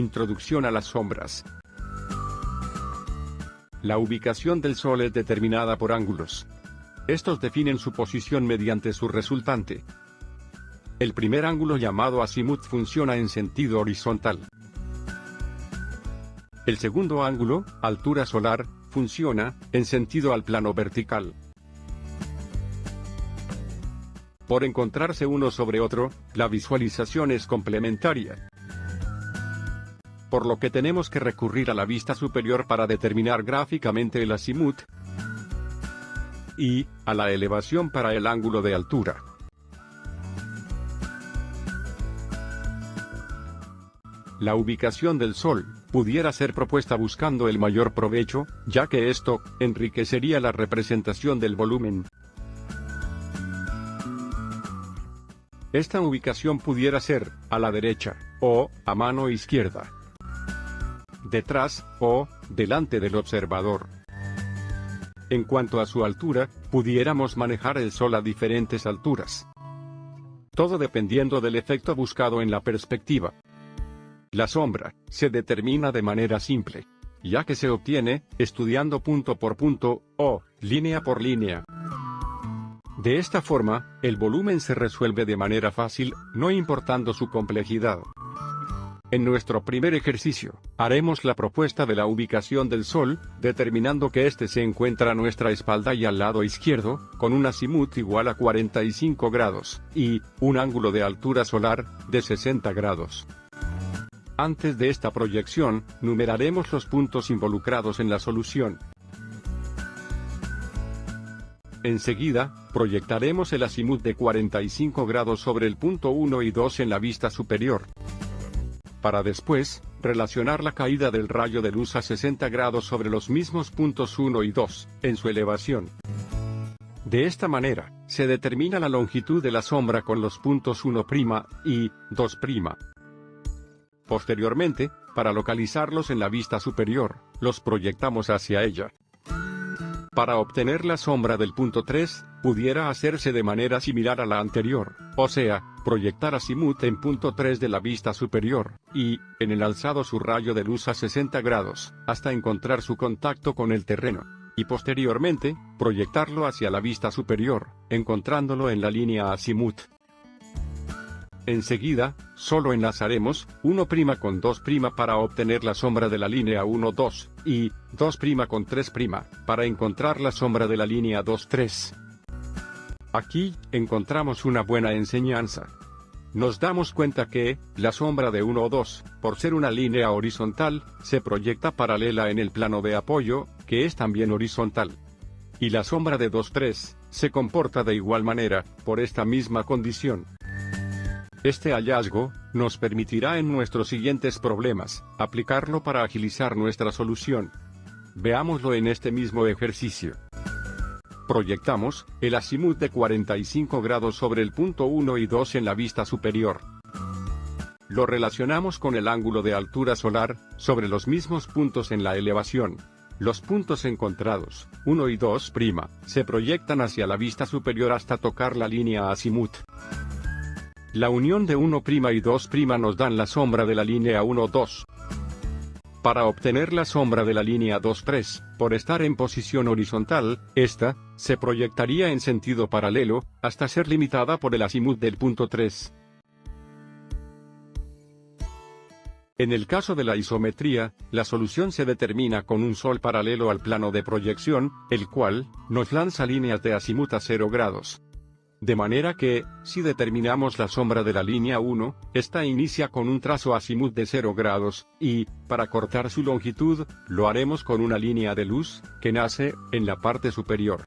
Introducción a las sombras. La ubicación del Sol es determinada por ángulos. Estos definen su posición mediante su resultante. El primer ángulo, llamado azimut, funciona en sentido horizontal. El segundo ángulo, altura solar, funciona en sentido al plano vertical. Por encontrarse uno sobre otro, la visualización es complementaria, por lo que tenemos que recurrir a la vista superior para determinar gráficamente el azimut y a la elevación para el ángulo de altura. La ubicación del Sol pudiera ser propuesta buscando el mayor provecho, ya que esto enriquecería la representación del volumen. Esta ubicación pudiera ser a la derecha o a mano izquierda, detrás o delante del observador. En cuanto a su altura, pudiéramos manejar el Sol a diferentes alturas, todo dependiendo del efecto buscado en la perspectiva. La sombra se determina de manera simple, ya que se obtiene estudiando punto por punto o línea por línea. De esta forma, el volumen se resuelve de manera fácil, no importando su complejidad. En nuestro primer ejercicio, haremos la propuesta de la ubicación del Sol, determinando que éste se encuentra a nuestra espalda y al lado izquierdo, con un azimut igual a 45 grados, y un ángulo de altura solar de 60 grados. Antes de esta proyección, numeraremos los puntos involucrados en la solución. Enseguida, proyectaremos el azimut de 45 grados sobre el punto 1 y 2 en la vista superior, para después relacionar la caída del rayo de luz a 60 grados sobre los mismos puntos 1 y 2, en su elevación. De esta manera, se determina la longitud de la sombra con los puntos 1' y 2'. Posteriormente, para localizarlos en la vista superior, los proyectamos hacia ella. Para obtener la sombra del punto 3, pudiera hacerse de manera similar a la anterior, o sea, proyectar azimut en punto 3 de la vista superior, y, en el alzado su rayo de luz a 60 grados, hasta encontrar su contacto con el terreno, y posteriormente, proyectarlo hacia la vista superior, encontrándolo en la línea azimut. Enseguida, solo enlazaremos 1' con 2' para obtener la sombra de la línea 1, 2, y 2' con 3' para encontrar la sombra de la línea 2, 3. Aquí, encontramos una buena enseñanza. Nos damos cuenta que, la sombra de 1 o 2, por ser una línea horizontal, se proyecta paralela en el plano de apoyo, que es también horizontal. Y la sombra de 2, 3, se comporta de igual manera, por esta misma condición. Este hallazgo nos permitirá en nuestros siguientes problemas aplicarlo para agilizar nuestra solución. Veámoslo en este mismo ejercicio. Proyectamos el azimut de 45 grados sobre el punto 1 y 2 en la vista superior. Lo relacionamos con el ángulo de altura solar sobre los mismos puntos en la elevación. Los puntos encontrados, 1 y 2', se proyectan hacia la vista superior hasta tocar la línea azimut. La unión de 1' y 2' nos dan la sombra de la línea 1, 2. Para obtener la sombra de la línea 2, 3, por estar en posición horizontal, esta se proyectaría en sentido paralelo, hasta ser limitada por el azimut del punto 3. En el caso de la isometría, la solución se determina con un Sol paralelo al plano de proyección, el cual nos lanza líneas de azimut a 0 grados. De manera que, si determinamos la sombra de la línea 1, esta inicia con un trazo azimut de 0 grados, y, para cortar su longitud, lo haremos con una línea de luz, que nace en la parte superior.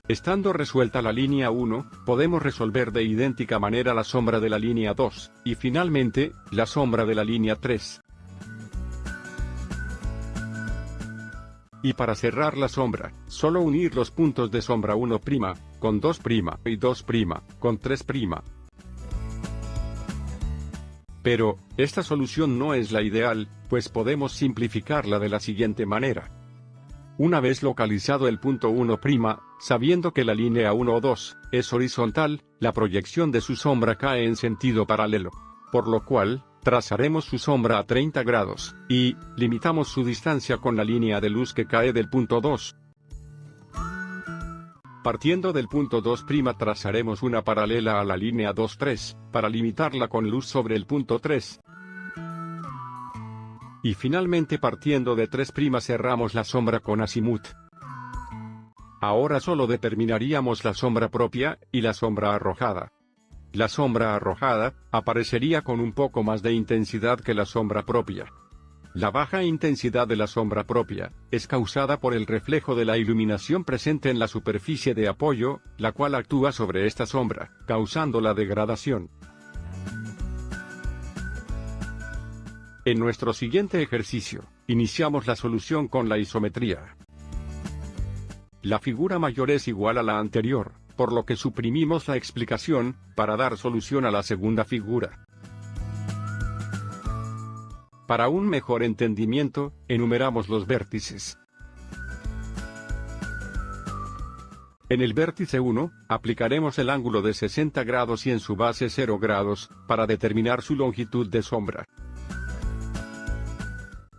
Estando resuelta la línea 1, podemos resolver de idéntica manera la sombra de la línea 2, y finalmente, la sombra de la línea 3. Y para cerrar la sombra, solo unir los puntos de sombra 1' con 2' y 2' con 3'. Pero, esta solución no es la ideal, pues podemos simplificarla de la siguiente manera. Una vez localizado el punto 1', sabiendo que la línea 1 o 2 es horizontal, la proyección de su sombra cae en sentido paralelo. Por lo cual, trazaremos su sombra a 30 grados, y limitamos su distancia con la línea de luz que cae del punto 2. Partiendo del punto 2', trazaremos una paralela a la línea 2,3, para limitarla con luz sobre el punto 3. Y finalmente partiendo de 3', cerramos la sombra con azimut. Ahora solo determinaríamos la sombra propia, y la sombra arrojada. La sombra arrojada aparecería con un poco más de intensidad que la sombra propia. La baja intensidad de la sombra propia es causada por el reflejo de la iluminación presente en la superficie de apoyo, la cual actúa sobre esta sombra, causando la degradación. En nuestro siguiente ejercicio, iniciamos la solución con la isometría. La figura mayor es igual a la anterior, por lo que suprimimos la explicación, para dar solución a la segunda figura. Para un mejor entendimiento, enumeramos los vértices. En el vértice 1, aplicaremos el ángulo de 60 grados y en su base 0 grados, para determinar su longitud de sombra.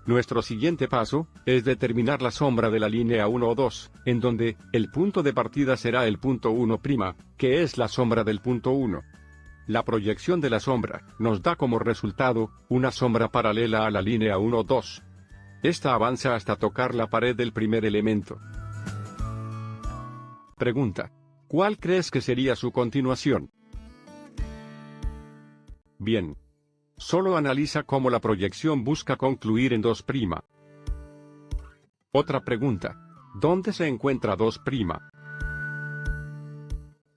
Nuestro siguiente paso es determinar la sombra de la línea 1 o 2, en donde el punto de partida será el punto 1', que es la sombra del punto 1. La proyección de la sombra nos da como resultado una sombra paralela a la línea 1 o 2. Esta avanza hasta tocar la pared del primer elemento. Pregunta: ¿cuál crees que sería su continuación? Bien. Solo analiza cómo la proyección busca concluir en 2'. Otra pregunta: ¿dónde se encuentra 2'?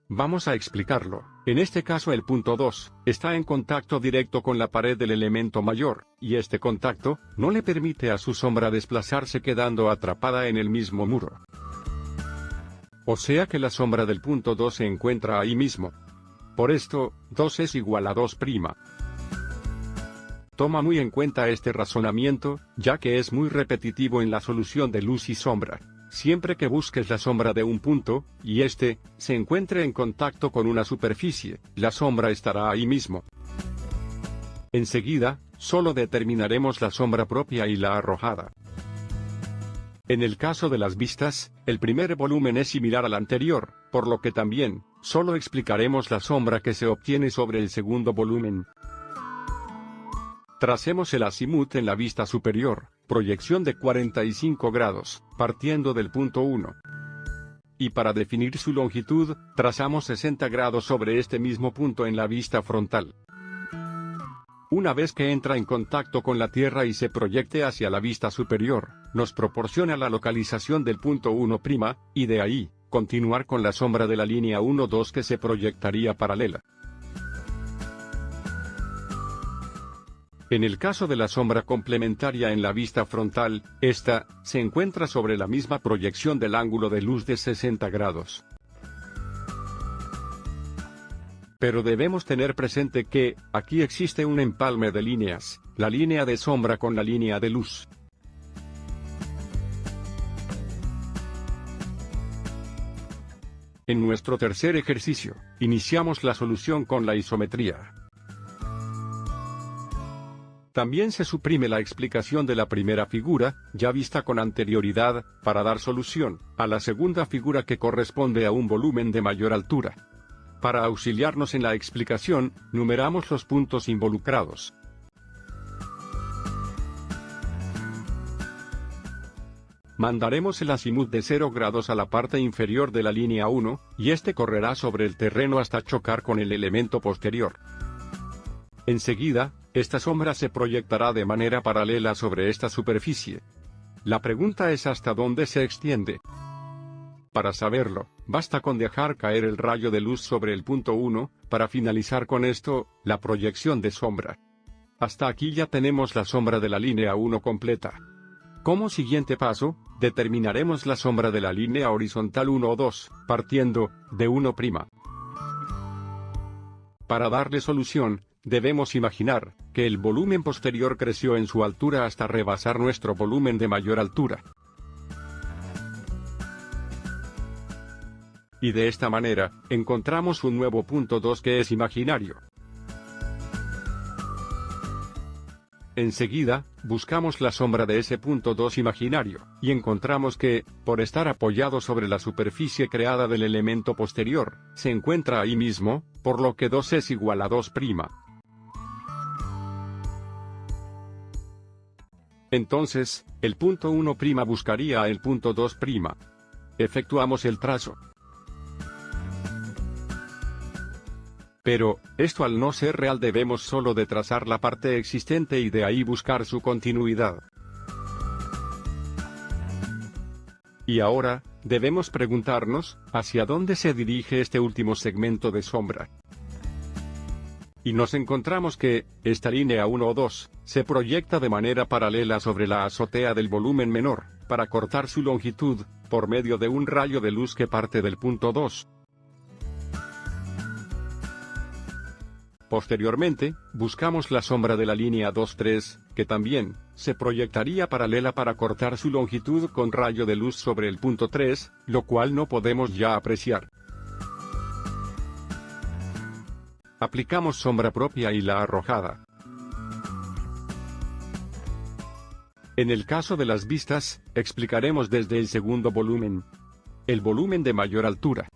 Vamos a explicarlo. En este caso el punto 2 está en contacto directo con la pared del elemento mayor, y este contacto no le permite a su sombra desplazarse quedando atrapada en el mismo muro. O sea que la sombra del punto 2 se encuentra ahí mismo. Por esto, 2 es igual a 2'. Toma muy en cuenta este razonamiento, ya que es muy repetitivo en la solución de luz y sombra. Siempre que busques la sombra de un punto, y éste se encuentre en contacto con una superficie, la sombra estará ahí mismo. Enseguida, solo determinaremos la sombra propia y la arrojada. En el caso de las vistas, el primer volumen es similar al anterior, por lo que también, solo explicaremos la sombra que se obtiene sobre el segundo volumen. Tracemos el azimut en la vista superior, proyección de 45 grados, partiendo del punto 1. Y para definir su longitud, trazamos 60 grados sobre este mismo punto en la vista frontal. Una vez que entra en contacto con la Tierra y se proyecte hacia la vista superior, nos proporciona la localización del punto 1', y de ahí, continuar con la sombra de la línea 1,2 que se proyectaría paralela. En el caso de la sombra complementaria en la vista frontal, esta se encuentra sobre la misma proyección del ángulo de luz de 60 grados. Pero debemos tener presente que, aquí existe un empalme de líneas, la línea de sombra con la línea de luz. En nuestro tercer ejercicio, iniciamos la solución con la isometría. También se suprime la explicación de la primera figura, ya vista con anterioridad, para dar solución a la segunda figura que corresponde a un volumen de mayor altura. Para auxiliarnos en la explicación, numeramos los puntos involucrados. Mandaremos el azimut de 0 grados a la parte inferior de la línea 1, y este correrá sobre el terreno hasta chocar con el elemento posterior. Enseguida, esta sombra se proyectará de manera paralela sobre esta superficie. La pregunta es ¿hasta dónde se extiende? Para saberlo, basta con dejar caer el rayo de luz sobre el punto 1, para finalizar con esto, la proyección de sombra. Hasta aquí ya tenemos la sombra de la línea 1 completa. Como siguiente paso, determinaremos la sombra de la línea horizontal 1 o 2, partiendo de 1'. Para darle solución, debemos imaginar que el volumen posterior creció en su altura hasta rebasar nuestro volumen de mayor altura. Y de esta manera, encontramos un nuevo punto 2 que es imaginario. Enseguida, buscamos la sombra de ese punto 2 imaginario, y encontramos que, por estar apoyado sobre la superficie creada del elemento posterior, se encuentra ahí mismo, por lo que 2 es igual a 2'. Entonces, el punto 1' buscaría a el punto 2'. Efectuamos el trazo. Pero, esto al no ser real debemos solo de trazar la parte existente y de ahí buscar su continuidad. Y ahora, debemos preguntarnos, ¿hacia dónde se dirige este último segmento de sombra? Y nos encontramos que, esta línea 1 o 2, se proyecta de manera paralela sobre la azotea del volumen menor, para cortar su longitud, por medio de un rayo de luz que parte del punto 2. Posteriormente, buscamos la sombra de la línea 2', que también, se proyectaría paralela para cortar su longitud con rayo de luz sobre el punto 3, lo cual no podemos ya apreciar. Aplicamos sombra propia y la arrojada. En el caso de las vistas, explicaremos desde el segundo volumen, el volumen de mayor altura.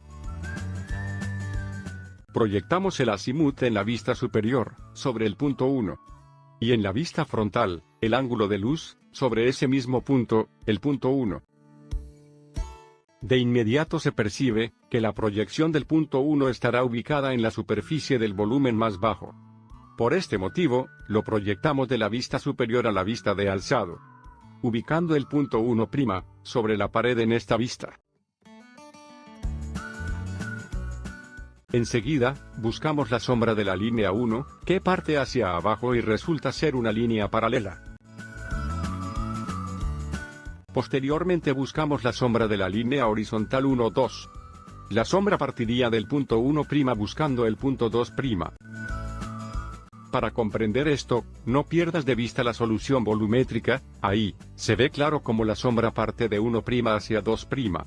Proyectamos el azimut en la vista superior, sobre el punto 1. Y en la vista frontal, el ángulo de luz, sobre ese mismo punto, el punto 1. De inmediato se percibe, que la proyección del punto 1 estará ubicada en la superficie del volumen más bajo. Por este motivo, lo proyectamos de la vista superior a la vista de alzado, ubicando el punto 1' sobre la pared en esta vista. Enseguida, buscamos la sombra de la línea 1, que parte hacia abajo y resulta ser una línea paralela. Posteriormente buscamos la sombra de la línea horizontal 1, 2. La sombra partiría del punto 1' buscando el punto 2'. Para comprender esto, no pierdas de vista la solución volumétrica, ahí, se ve claro cómo la sombra parte de 1' hacia 2'.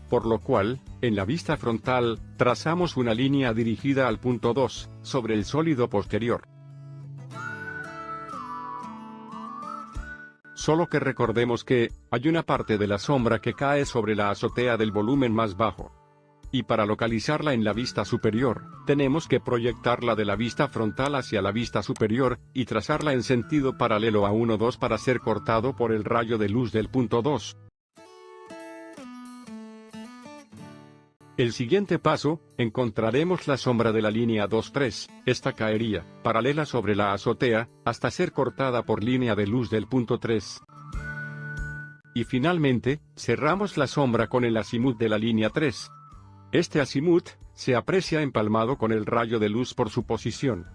Por lo cual, en la vista frontal, trazamos una línea dirigida al punto 2, sobre el sólido posterior. Solo que recordemos que, hay una parte de la sombra que cae sobre la azotea del volumen más bajo. Y para localizarla en la vista superior, tenemos que proyectarla de la vista frontal hacia la vista superior, y trazarla en sentido paralelo a 1, 2 para ser cortado por el rayo de luz del punto 2. El siguiente paso, encontraremos la sombra de la línea 2, 3, esta caería, paralela sobre la azotea, hasta ser cortada por línea de luz del punto 3. Y finalmente, cerramos la sombra con el azimut de la línea 3. Este azimut, se aprecia empalmado con el rayo de luz por su posición.